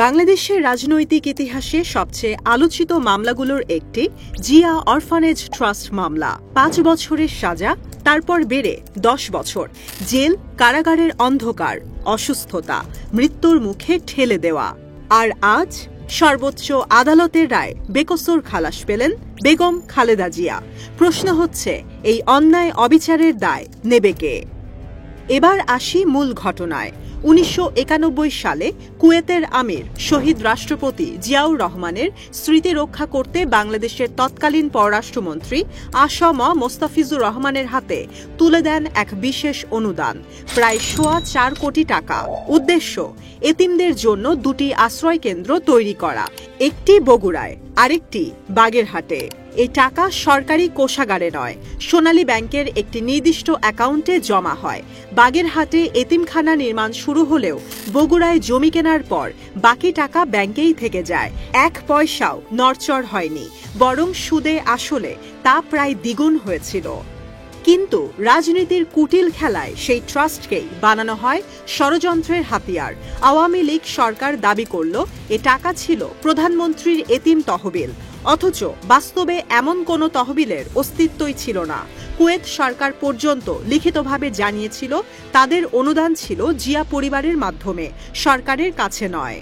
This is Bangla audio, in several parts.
বাংলাদেশের রাজনৈতিক ইতিহাসে সবচেয়ে আলোচিত মামলাগুলোর একটি জিয়া অরফানেজ ট্রাস্ট মামলা। ৫ বছরের সাজা, তারপর বেড়ে ১০ বছর জেল, কারাগারের অন্ধকার, অসুস্থতা, মৃত্যুর মুখে ঠেলে দেওয়া। আর আজ সর্বোচ্চ আদালতের রায় বেকসুর খালাস পেলেন বেগম খালেদা জিয়া। প্রশ্ন হচ্ছে, এই অন্যায় অবিচারের দায় নেবে কে? এবার আসি মূল ঘটনায়। ১৯৯১ সালে কুয়েতের আমির শহীদ রাষ্ট্রপতি জিয়াউর রহমানের স্মৃতি রক্ষা করতে বাংলাদেশের তৎকালীন পররাষ্ট্রমন্ত্রী আ.স.ম মোস্তাফিজুর রহমানের হাতে তুলে দেন এক বিশেষ অনুদান, প্রায় ৪.৫ কোটি টাকা। উদ্দেশ্য, এতিমদের জন্য ২টি আশ্রয় কেন্দ্র তৈরি করা, একটি বগুড়ায়, আরেকটি বাগেরহাটে। এই টাকা সরকারি কোষাগারে নয়, সোনালী ব্যাংকের একটি নির্দিষ্ট অ্যাকাউন্টে জমা হয়। বাগেরহাটে এতিমখানা নির্মাণ শুরু হলেও বগুড়ায় জমি কেনার পর বাকি টাকা ব্যাংকেই থেকে যায়। ১ পয়সাও নড়চড় হয়নি, বরং সুদে আসলে তা প্রায় দ্বিগুণ হয়েছিল। কিন্তু রাজনীতির কুটিল খেলায় সেই ট্রাস্টকেই বানানো হয় ষড়যন্ত্রের হাতিয়ার। আওয়ামী লীগ সরকার দাবি করল এ টাকা ছিল প্রধানমন্ত্রীর এতিম তহবিল, অথচ বাস্তবে এমন কোনো তহবিলের অস্তিত্বই ছিল না। কুয়েত সরকার পর্যন্ত লিখিতভাবে জানিয়েছিল তাদের অনুদান ছিল জিয়া পরিবারের মাধ্যমে, সরকারের কাছে নয়।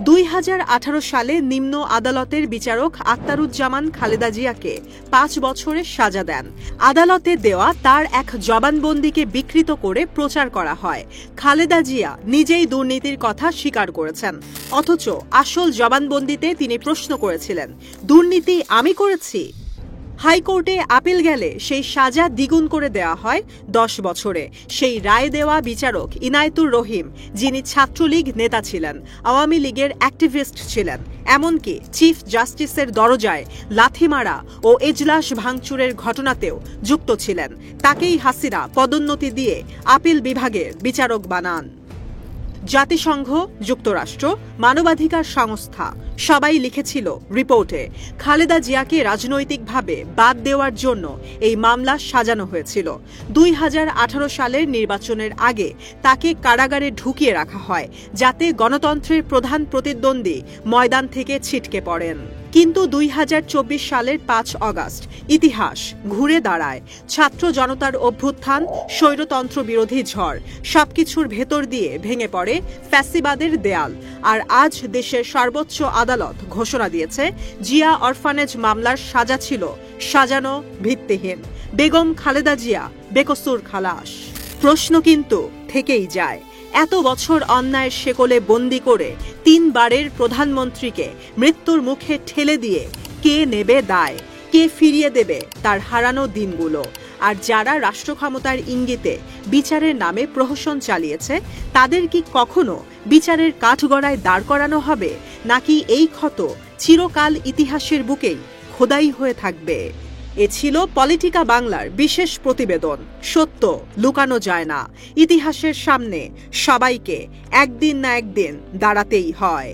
২০১৮ সালে নিম্ন আদালতের বিচারক আখতারুজ্জামান খালেদা জিয়াকে ৫ বছরের সাজা দেন। আদালতে দেওয়া তার এক জবানবন্দিকে বিকৃত করে প্রচার করা হয় খালেদা জিয়া নিজেই দুর্নীতির কথা স্বীকার করেছেন, অথচ আসল জবানবন্দিতে তিনি প্রশ্ন করেছিলেন, দুর্নীতি আমি করেছি? হাইকোর্টে আপিল গেলে সেই সাজা দ্বিগুণ করে দেওয়া হয় ১০ বছরে। সেই রায় দেওয়া বিচারক ইনায়েতুর রহিম, যিনি ছাত্রলীগ নেতা ছিলেন, আওয়ামী লীগের অ্যাক্টিভিস্ট ছিলেন, এমনকি চিফ জাস্টিসের দরজায় লাথি মারা ও এজলাস ভাঙচুরের ঘটনাতেও যুক্ত ছিলেন, তাকেই হাসিনা পদোন্নতি দিয়ে আপিল বিভাগের বিচারক বানান। জাতিসংঘ, যুক্তরাষ্ট্র, মানবাধিকার সংস্থা সবাই লিখেছিল রিপোর্টে, খালেদা জিয়াকে রাজনৈতিকভাবে বাদ দেওয়ার জন্য এই মামলা সাজানো হয়েছিল। ২০১৮ সালের নির্বাচনের আগে তাকে কারাগারে ঢুকিয়ে রাখা হয়, যাতে গণতন্ত্রের প্রধান প্রতিদ্বন্দ্বী ময়দান থেকে ছিটকে পড়েন। কিন্তু ২০২৪ সালের ৫ অগাস্ট ইতিহাস ঘুরে দাঁড়ায়। ছাত্র জনতার অভ্যুত্থান, স্বৈরতন্ত্র বিরোধী ঝড়, সবকিছুর ভেতর দিয়ে ভেঙে পড়ে ফ্যাসিবাদের দেয়াল। আর আজ দেশের সর্বোচ্চ আদালত ঘোষণা দিয়েছে জিয়া অরফানেজ মামলার সাজা ছিল সাজানো, ভিত্তিহীন। বেগম খালেদা জিয়া বেকসুর খালাস। প্রশ্ন কিন্তু থেকেই যায়, এত বছর অন্যায়ের শেকলে বন্দি করে ৩ বারের প্রধানমন্ত্রীকে মৃত্যুর মুখে ঠেলে দিয়ে কে নেবে দায়? কে ফিরিয়ে দেবে তার হারানো দিনগুলো? আর যারা রাষ্ট্র ক্ষমতার ইঙ্গিতে বিচারের নামে প্রহসন চালিয়েছে, তাদের কি কখনো বিচারের কাঠগড়ায় দাঁড় করানো হবে, নাকি এই ক্ষত চিরকাল ইতিহাসের বুকেই খোদাই হয়ে থাকবে? এ ছিল পলিটিকা বাংলার বিশেষ প্রতিবেদন। সত্য লুকানো যায় না, ইতিহাসের সামনে সবাইকে একদিন না একদিন দাঁড়াতেই হয়।